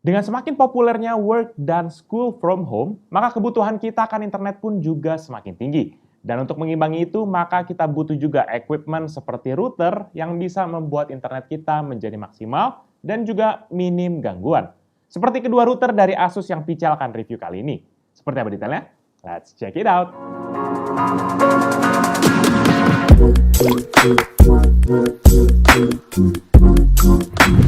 Dengan semakin populernya work dan school from home, maka kebutuhan kita akan internet pun juga semakin tinggi. Dan untuk mengimbangi itu, maka kita butuh juga equipment seperti router yang bisa membuat internet kita menjadi maksimal dan juga minim gangguan. Seperti kedua router dari Asus yang Pical akan review kali ini. Seperti apa detailnya? Let's check it out!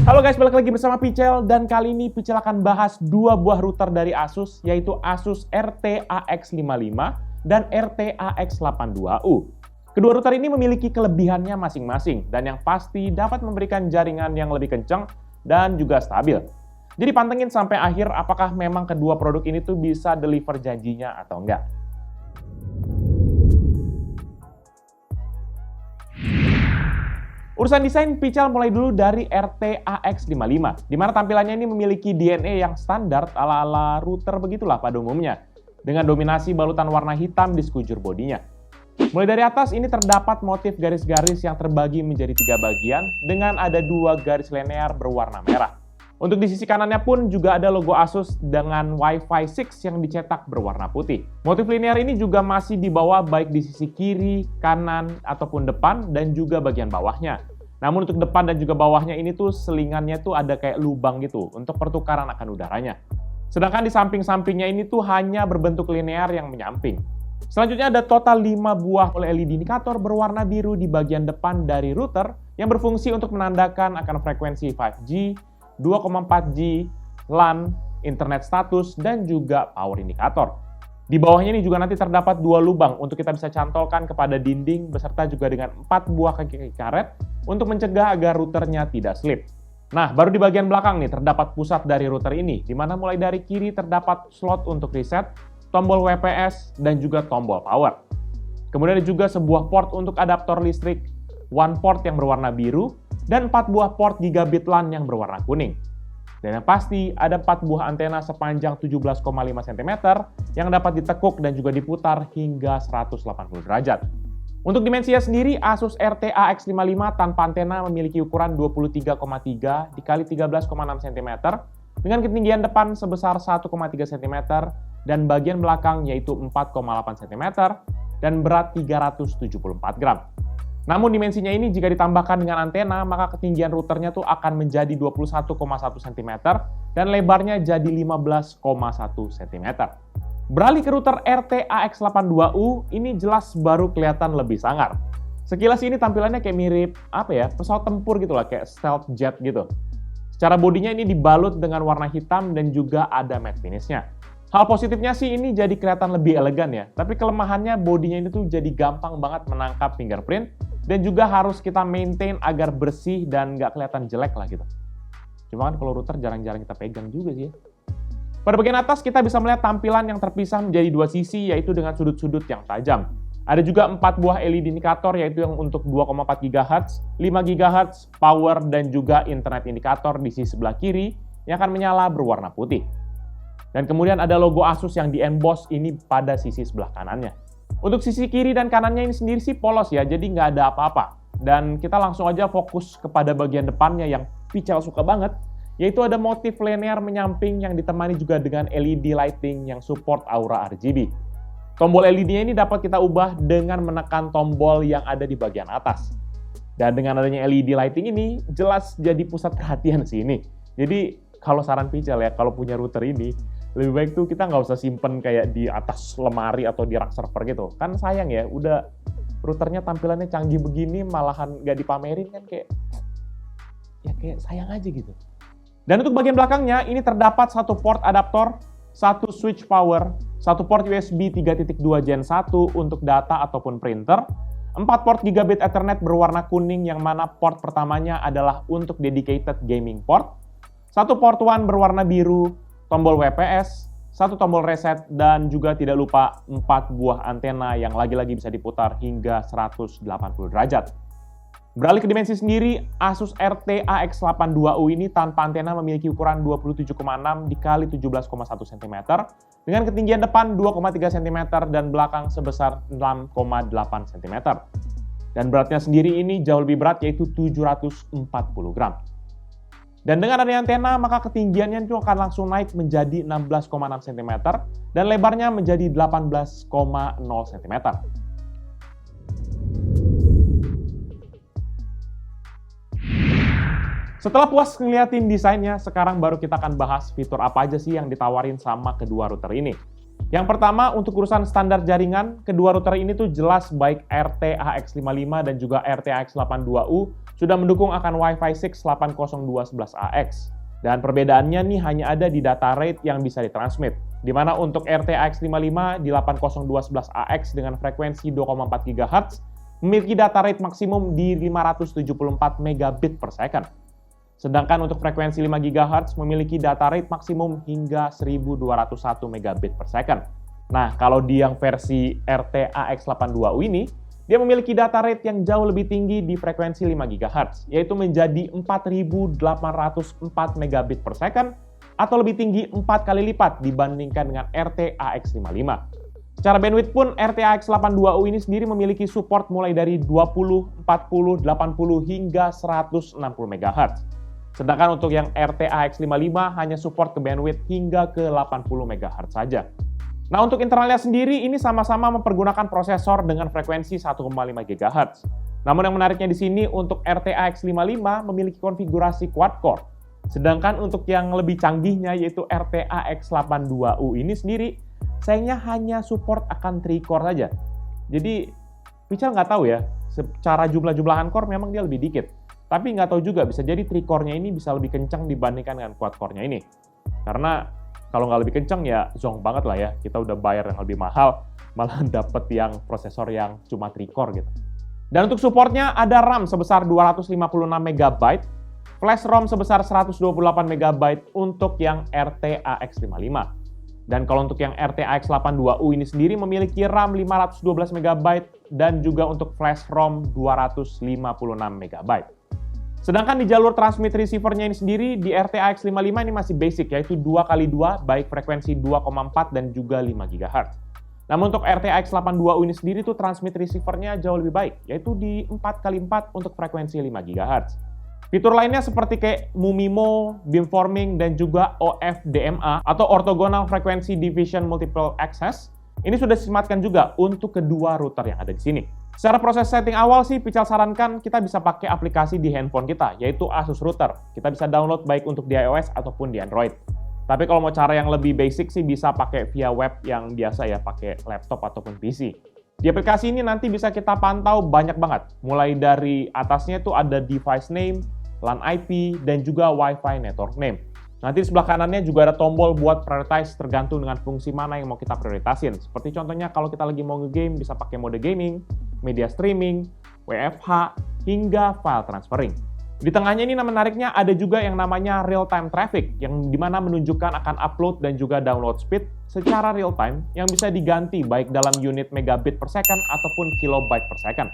Halo guys, balik lagi bersama Pical dan kali ini Pical akan bahas dua buah router dari Asus, yaitu Asus RT-AX55 dan RT-AX82U. Kedua router ini memiliki kelebihannya masing-masing dan yang pasti dapat memberikan jaringan yang lebih kencang dan juga stabil. Jadi pantengin sampai akhir apakah memang kedua produk ini tuh bisa deliver janjinya atau enggak. Urusan desain, Pical mulai dulu dari RT-AX55, di mana tampilannya ini memiliki DNA yang standar ala-ala router begitulah pada umumnya, dengan dominasi balutan warna hitam di sekujur bodinya. Mulai dari atas, ini terdapat motif garis-garis yang terbagi menjadi 3 bagian, dengan ada 2 garis linear berwarna merah. Untuk di sisi kanannya pun juga ada logo Asus dengan Wi-Fi 6 yang dicetak berwarna putih. Motif linear ini juga masih dibawa baik di sisi kiri, kanan, ataupun depan, dan juga bagian bawahnya. Namun untuk depan dan juga bawahnya ini tuh selingannya tuh ada kayak lubang gitu untuk pertukaran akan udaranya. Sedangkan di samping-sampingnya ini tuh hanya berbentuk linear yang menyamping. Selanjutnya ada total 5 buah LED indikator berwarna biru di bagian depan dari router yang berfungsi untuk menandakan akan frekuensi 5G, 2,4G, LAN, internet status, dan juga power indikator. Di bawahnya ini juga nanti terdapat 2 lubang untuk kita bisa cantolkan kepada dinding beserta juga dengan 4 buah kaki karet untuk mencegah agar routernya tidak slip. Nah, baru di bagian belakang nih terdapat pusat dari router ini, di mana mulai dari kiri terdapat slot untuk reset, tombol WPS, dan juga tombol power. Kemudian ada juga sebuah port untuk adaptor listrik, one port yang berwarna biru, dan 4 buah port gigabit LAN yang berwarna kuning. Dan yang pasti, ada 4 buah antena sepanjang 17,5 cm yang dapat ditekuk dan juga diputar hingga 180 derajat. Untuk dimensinya sendiri, Asus RT-AX55 tanpa antena memiliki ukuran 23,3 x 13,6 cm dengan ketinggian depan sebesar 1,3 cm dan bagian belakang yaitu 4,8 cm dan berat 374 gram. Namun dimensinya ini jika ditambahkan dengan antena, maka ketinggian routernya tuh akan menjadi 21,1 cm dan lebarnya jadi 15,1 cm. Beralih ke router RT-AX82U, ini jelas baru kelihatan lebih sangar. Sekilas ini tampilannya kayak mirip pesawat tempur gitu lah, kayak stealth jet gitu. Secara bodinya ini dibalut dengan warna hitam dan juga ada matte finishnya. Hal positifnya sih ini jadi kelihatan lebih elegan ya, tapi kelemahannya bodinya ini tuh jadi gampang banget menangkap fingerprint dan juga harus kita maintain agar bersih dan nggak kelihatan jelek lah gitu. Cuma kan kalau router jarang-jarang kita pegang juga sih ya. Pada bagian atas kita bisa melihat tampilan yang terpisah menjadi 2 sisi yaitu dengan sudut-sudut yang tajam. Ada juga 4 buah LED indikator yaitu yang untuk 2,4 GHz, 5 GHz, power, dan juga internet indikator di sisi sebelah kiri yang akan menyala berwarna putih. Dan kemudian ada logo Asus yang di-emboss ini pada sisi sebelah kanannya. Untuk sisi kiri dan kanannya ini sendiri sih polos ya, jadi nggak ada apa-apa. Dan kita langsung aja fokus kepada bagian depannya yang Pical suka banget, yaitu ada motif linear menyamping yang ditemani juga dengan LED lighting yang support aura RGB. Tombol LED-nya ini dapat kita ubah dengan menekan tombol yang ada di bagian atas. Dan dengan adanya LED lighting ini, jelas jadi pusat perhatian sih ini. Jadi kalau saran Pical ya, kalau punya router ini, lebih baik tuh kita nggak usah simpen kayak di atas lemari atau di rak server gitu. Kan sayang ya, udah routernya tampilannya canggih begini, malahan nggak dipamerin kan kayak sayang aja gitu. Dan untuk bagian belakangnya, ini terdapat 1 port adaptor, 1 switch power, 1 port USB 3.2 Gen 1 untuk data ataupun printer, 4 port gigabit Ethernet berwarna kuning yang mana port pertamanya adalah untuk dedicated gaming port, 1 port WAN berwarna biru, tombol WPS, 1 tombol reset, dan juga tidak lupa 4 buah antena yang lagi-lagi bisa diputar hingga 180 derajat. Beralih ke dimensi sendiri, Asus RT-AX82U ini tanpa antena memiliki ukuran 27,6 x 17,1 cm dengan ketinggian depan 2,3 cm dan belakang sebesar 6,8 cm. Dan beratnya sendiri ini jauh lebih berat yaitu 740 gram. Dan dengan adanya antena, maka ketinggiannya itu akan langsung naik menjadi 16,6 cm dan lebarnya menjadi 18,0 cm. Setelah puas ngeliatin desainnya, sekarang baru kita akan bahas fitur apa aja sih yang ditawarin sama kedua router ini. Yang pertama, untuk urusan standar jaringan, kedua router ini tuh jelas baik RT-AX55 dan juga RT-AX82U sudah mendukung akan Wi-Fi 6 802.11ax. Dan perbedaannya nih hanya ada di data rate yang bisa ditransmit, di mana untuk RT-AX55 di 802.11ax dengan frekuensi 2,4 GHz memiliki data rate maksimum di 574 megabit per second. Sedangkan untuk frekuensi 5 GHz memiliki data rate maksimum hingga 1201 megabit per second. Nah, kalau di yang versi RT-AX82U ini, dia memiliki data rate yang jauh lebih tinggi di frekuensi 5 GHz, yaitu menjadi 4804 megabit per second, atau lebih tinggi 4 kali lipat dibandingkan dengan RT-AX55. Secara bandwidth pun RT-AX82U ini sendiri memiliki support mulai dari 20, 40, 80, hingga 160 MHz. Sedangkan untuk yang RT-AX55 hanya support ke bandwidth hingga ke 80 MHz saja. Nah, untuk internalnya sendiri ini sama-sama mempergunakan prosesor dengan frekuensi 1,5 GHz. Namun yang menariknya di sini untuk RT-AX55 memiliki konfigurasi quad-core. Sedangkan untuk yang lebih canggihnya yaitu RT-AX82U ini sendiri sayangnya hanya support akan 3-core saja. Jadi, Pichal nggak tahu ya, secara jumlah-jumlahan core memang dia lebih dikit. Tapi nggak tahu juga, bisa jadi 3-core-nya ini bisa lebih kencang dibandingkan dengan quad-core-nya ini. Karena kalau nggak lebih kencang ya zonk banget lah ya, kita udah bayar yang lebih mahal, malah dapet yang prosesor yang cuma 3-core gitu. Dan untuk supportnya ada RAM sebesar 256 MB, flash ROM sebesar 128 MB untuk yang RT-AX55. Dan kalau untuk yang RT-AX82U ini sendiri memiliki RAM 512 MB dan juga untuk flash ROM 256 MB. Sedangkan di jalur transmit receiver-nya ini sendiri, di RT-AX55 ini masih basic, yaitu 2x2 baik frekuensi 2,4 dan juga 5 GHz. Namun untuk RT-AX82U ini sendiri tuh transmit receiver-nya jauh lebih baik, yaitu di 4x4 untuk frekuensi 5 GHz. Fitur lainnya seperti kayak MUMIMO, beamforming, dan juga OFDMA atau Orthogonal Frequency Division Multiple Access, ini sudah disematkan juga untuk kedua router yang ada di sini. Secara proses setting awal sih, Pichal sarankan kita bisa pakai aplikasi di handphone kita, yaitu Asus Router. Kita bisa download baik untuk di iOS ataupun di Android. Tapi kalau mau cara yang lebih basic sih bisa pakai via web yang biasa ya, pakai laptop ataupun PC. Di aplikasi ini nanti bisa kita pantau banyak banget. Mulai dari atasnya itu ada device name, LAN IP, dan juga Wi-Fi network name. Nanti di sebelah kanannya juga ada tombol buat prioritize tergantung dengan fungsi mana yang mau kita prioritasin. Seperti contohnya kalau kita lagi mau nge-game bisa pakai mode gaming, media streaming, WFH, hingga file transferring. Di tengahnya ini menariknya ada juga yang namanya real-time traffic, yang dimana menunjukkan akan upload dan juga download speed secara real-time yang bisa diganti baik dalam unit megabit per second ataupun kilobyte per second.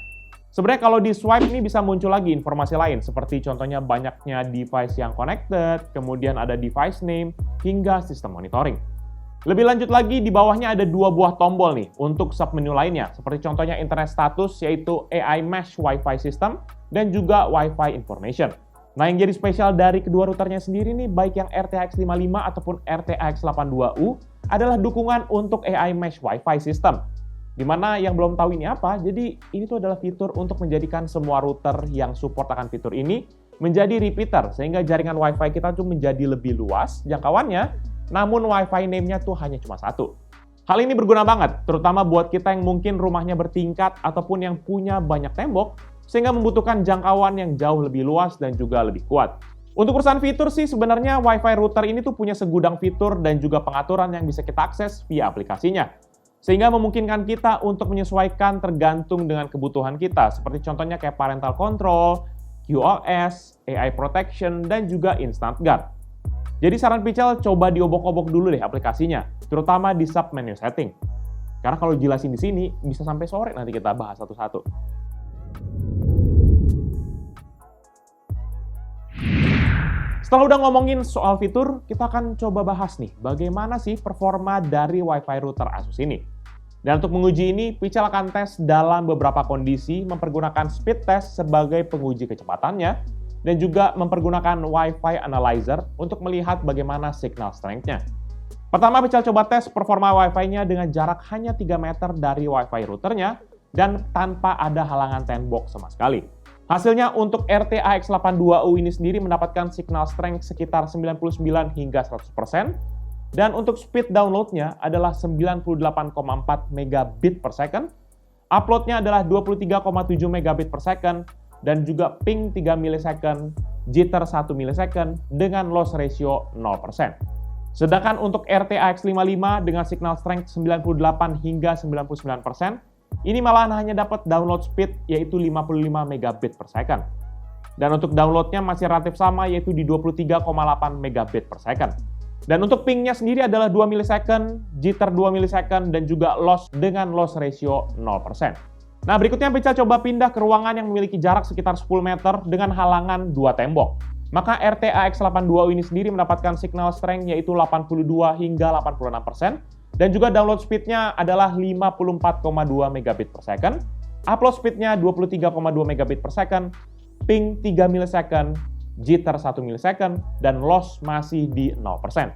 Sebenarnya kalau di swipe ini bisa muncul lagi informasi lain, seperti contohnya banyaknya device yang connected, kemudian ada device name, hingga sistem monitoring. Lebih lanjut lagi, di bawahnya ada dua buah tombol nih untuk submenu lainnya, seperti contohnya internet status, yaitu AI Mesh Wi-Fi System, dan juga Wi-Fi Information. Nah, yang jadi spesial dari kedua routernya sendiri nih, baik yang RT-AX55 ataupun RT-AX82U, adalah dukungan untuk AI Mesh Wi-Fi System. Dimana yang belum tahu ini apa, jadi ini tuh adalah fitur untuk menjadikan semua router yang support akan fitur ini menjadi repeater, sehingga jaringan Wi-Fi kita tuh menjadi lebih luas jangkauannya, namun Wi-Fi name-nya tuh hanya cuma satu. Hal ini berguna banget, terutama buat kita yang mungkin rumahnya bertingkat ataupun yang punya banyak tembok, sehingga membutuhkan jangkauan yang jauh lebih luas dan juga lebih kuat. Untuk urusan fitur sih, sebenarnya Wi-Fi router ini tuh punya segudang fitur dan juga pengaturan yang bisa kita akses via aplikasinya. Sehingga memungkinkan kita untuk menyesuaikan tergantung dengan kebutuhan kita, seperti contohnya kayak parental control, QoS, AI protection, dan juga instant guard. Jadi saran Pichal coba diobok-obok dulu deh aplikasinya, terutama di sub menu setting. Karena kalau jelasin di sini, bisa sampai sore nanti kita bahas satu-satu. Setelah udah ngomongin soal fitur, kita akan coba bahas nih, bagaimana sih performa dari Wi-Fi router Asus ini. Dan untuk menguji ini, Pichal akan tes dalam beberapa kondisi mempergunakan speed test sebagai penguji kecepatannya, dan juga mempergunakan Wi-Fi Analyzer untuk melihat bagaimana signal strength-nya. Pertama, Pical coba tes performa Wi-Fi-nya dengan jarak hanya 3 meter dari Wi-Fi routernya dan tanpa ada halangan sandbox sama sekali. Hasilnya untuk RTAX82U ini sendiri mendapatkan signal strength sekitar 99 hingga 100%, dan untuk speed download-nya adalah 98,4 megabit per second, upload-nya adalah 23,7 megabit per second, dan juga ping 3 millisecond, jitter 1 millisecond dengan loss ratio 0%. Sedangkan untuk RTAX55 dengan signal strength 98 hingga 99%, ini malahan hanya dapat download speed yaitu 55 megabit per second. Dan untuk downloadnya masih relatif sama yaitu di 23,8 megabit per second. Dan untuk pingnya sendiri adalah 2 millisecond, jitter 2 millisecond, dan juga loss dengan loss ratio 0%. Nah, berikutnya Pical coba pindah ke ruangan yang memiliki jarak sekitar 10 meter dengan halangan 2 tembok. Maka RTAX82U ini sendiri mendapatkan signal strength yaitu 82 hingga 86%, dan juga download speed-nya adalah 54,2 megabit per second, upload speed-nya 23,2 megabit per second, ping 3 millisecond, jitter 1 millisecond, dan loss masih di 0%.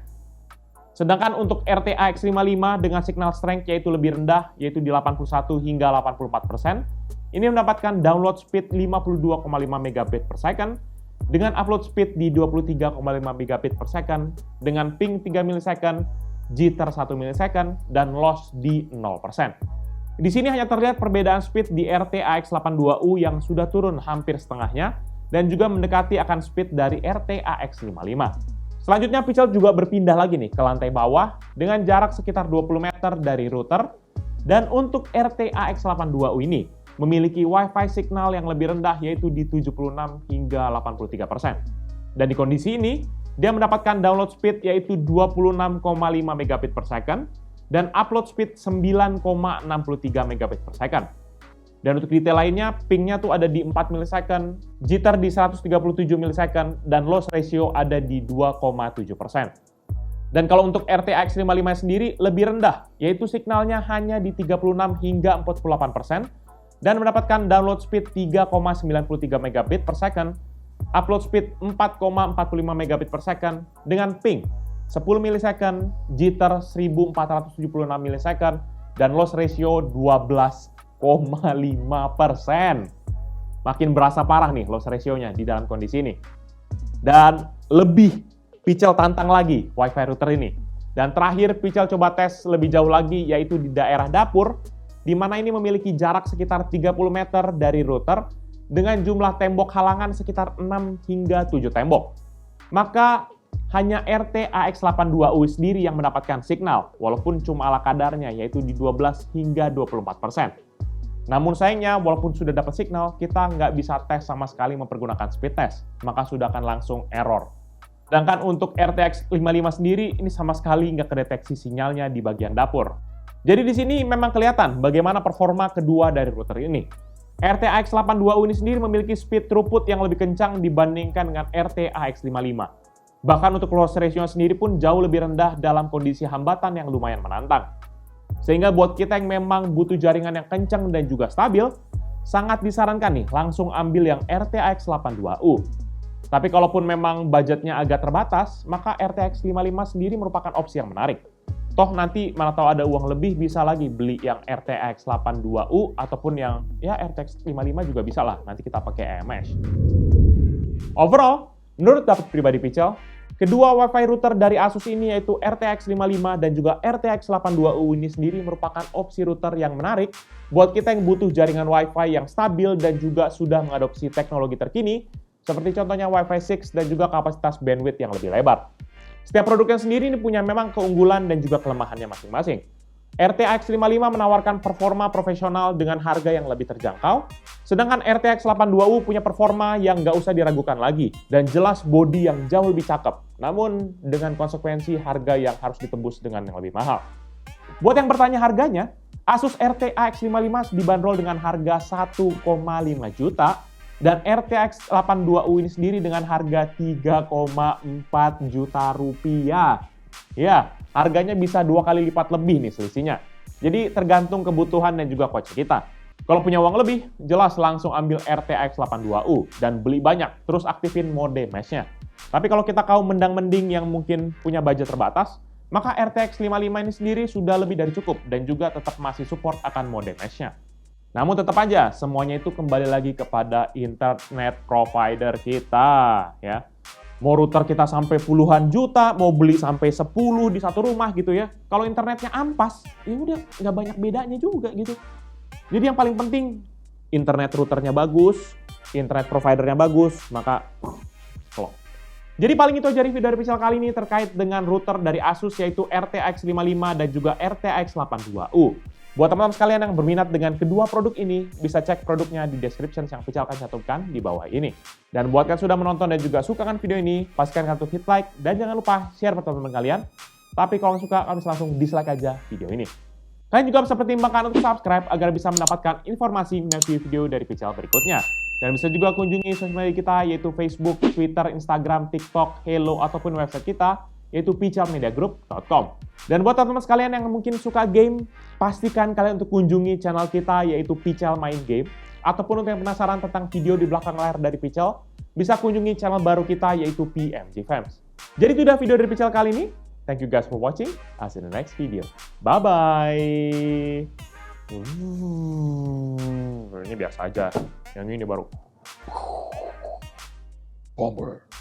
Sedangkan untuk RTAX55 dengan signal strength yaitu lebih rendah, yaitu di 81 hingga 84%, ini mendapatkan download speed 52,5 megabit per second, dengan upload speed di 23,5 megabit per second, dengan ping 3 millisecond, jitter 1 millisecond, dan loss di 0%. Di sini hanya terlihat perbedaan speed di RTAX82U yang sudah turun hampir setengahnya, dan juga mendekati akan speed dari RTAX55. Selanjutnya, Pical juga berpindah lagi nih ke lantai bawah dengan jarak sekitar 20 meter dari router, dan untuk RTAX82U ini memiliki Wi-Fi signal yang lebih rendah yaitu di 76 hingga 83%. Dan di kondisi ini, dia mendapatkan download speed yaitu 26,5 megabit per second dan upload speed 9,63 megabit per second. Dan untuk detail lainnya, pingnya tuh ada di 4 millisecond, jitter di 137 millisecond, dan loss ratio ada di 2,7%. Dan kalau untuk RTX55 sendiri lebih rendah, yaitu signalnya hanya di 36 hingga 48%, dan mendapatkan download speed 3,93 megabit per second, upload speed 4,45 megabit per second, dengan ping 10 millisecond, jitter 1476 millisecond, dan loss ratio 12,5%. Makin berasa parah nih loss ratio-nya di dalam kondisi ini. Dan lebih Pical tantang lagi Wi-Fi router ini. Dan terakhir Pical coba tes lebih jauh lagi yaitu di daerah dapur, di mana ini memiliki jarak sekitar 30 meter dari router dengan jumlah tembok halangan sekitar 6 hingga 7 tembok. Maka hanya RTAX82U sendiri yang mendapatkan signal, walaupun cuma ala kadarnya yaitu di 12 hingga 24%. Namun sayangnya, walaupun sudah dapat signal, kita nggak bisa tes sama sekali mempergunakan speed test, maka sudah akan langsung error. Sedangkan untuk RTX55 sendiri, ini sama sekali nggak kedeteksi sinyalnya di bagian dapur. Jadi di sini memang kelihatan bagaimana performa kedua dari router ini. RTAX82U ini sendiri memiliki speed throughput yang lebih kencang dibandingkan dengan RTAX55. Bahkan untuk loss ratio sendiri pun jauh lebih rendah dalam kondisi hambatan yang lumayan menantang. Sehingga buat kita yang memang butuh jaringan yang kencang dan juga stabil, sangat disarankan nih langsung ambil yang RTAX82U. Tapi kalaupun memang budgetnya agak terbatas, maka RTX55 sendiri merupakan opsi yang menarik. Toh nanti mana tahu ada uang lebih bisa lagi beli yang RTX82U ataupun yang ya RTX55 juga bisa lah, nanti kita pakai eMesh. Overall, menurut dapat pribadi Pical, kedua Wi-Fi router dari Asus ini yaitu RTX55 dan juga RTX82U ini sendiri merupakan opsi router yang menarik buat kita yang butuh jaringan Wi-Fi yang stabil dan juga sudah mengadopsi teknologi terkini, seperti contohnya Wi-Fi 6 dan juga kapasitas bandwidth yang lebih lebar. Setiap produknya sendiri ini punya memang keunggulan dan juga kelemahannya masing-masing. RTX55 menawarkan performa profesional dengan harga yang lebih terjangkau, sedangkan RTX82U punya performa yang nggak usah diragukan lagi, dan jelas bodi yang jauh lebih cakep, namun dengan konsekuensi harga yang harus ditebus dengan yang lebih mahal. Buat yang bertanya harganya, Asus RTX55 dibanderol dengan harga 1,5 juta, dan RTX82U ini sendiri dengan harga 3,4 juta rupiah. Ya, harganya bisa 2 kali lipat lebih nih selisihnya. Jadi tergantung kebutuhan dan juga kocek kita. Kalau punya uang lebih, jelas langsung ambil RTX 82U dan beli banyak, terus aktifin mode mesh-nya. Tapi kalau kita kaum mendang-mending yang mungkin punya budget terbatas, maka RTX 55 ini sendiri sudah lebih dari cukup dan juga tetap masih support akan mode mesh-nya. Namun tetap aja, semuanya itu kembali lagi kepada internet provider kita, ya. Mau router kita sampai puluhan juta, mau beli sampai 10 di satu rumah gitu ya. Kalau internetnya ampas, ya udah nggak banyak bedanya juga gitu. Jadi yang paling penting, internet routernya bagus, internet providernya bagus, maka klop. Jadi paling itu aja review dari Picsel kali ini terkait dengan router dari Asus yaitu RTX 55 dan juga RTX 82U. Buat teman-teman sekalian yang berminat dengan kedua produk ini, bisa cek produknya di description yang Picsel akan cantumkan di bawah ini. Dan buat kalian sudah menonton dan juga suka kan video ini, pastikan kalian untuk hit like dan jangan lupa share ke teman-teman kalian. Tapi kalau suka, kalian bisa langsung dislike aja video ini. Kalian juga bisa pertimbangkan untuk subscribe agar bisa mendapatkan informasi mengenai video dari Picsel berikutnya. Dan bisa juga kunjungi sosial media kita yaitu Facebook, Twitter, Instagram, TikTok, Hello, ataupun website kita yaitu picalmediagroup.com. Dan buat teman-teman sekalian yang mungkin suka game, pastikan kalian untuk kunjungi channel kita yaitu Picsel Main Game. Ataupun untuk yang penasaran tentang video di belakang layar dari Picsel, bisa kunjungi channel baru kita yaitu PMG Fams. Jadi itu udah video dari Picsel kali ini. Thank you guys for watching. I'll see you in the next video. Bye-bye. Ini biasa aja. Yang ini baru. Bomber.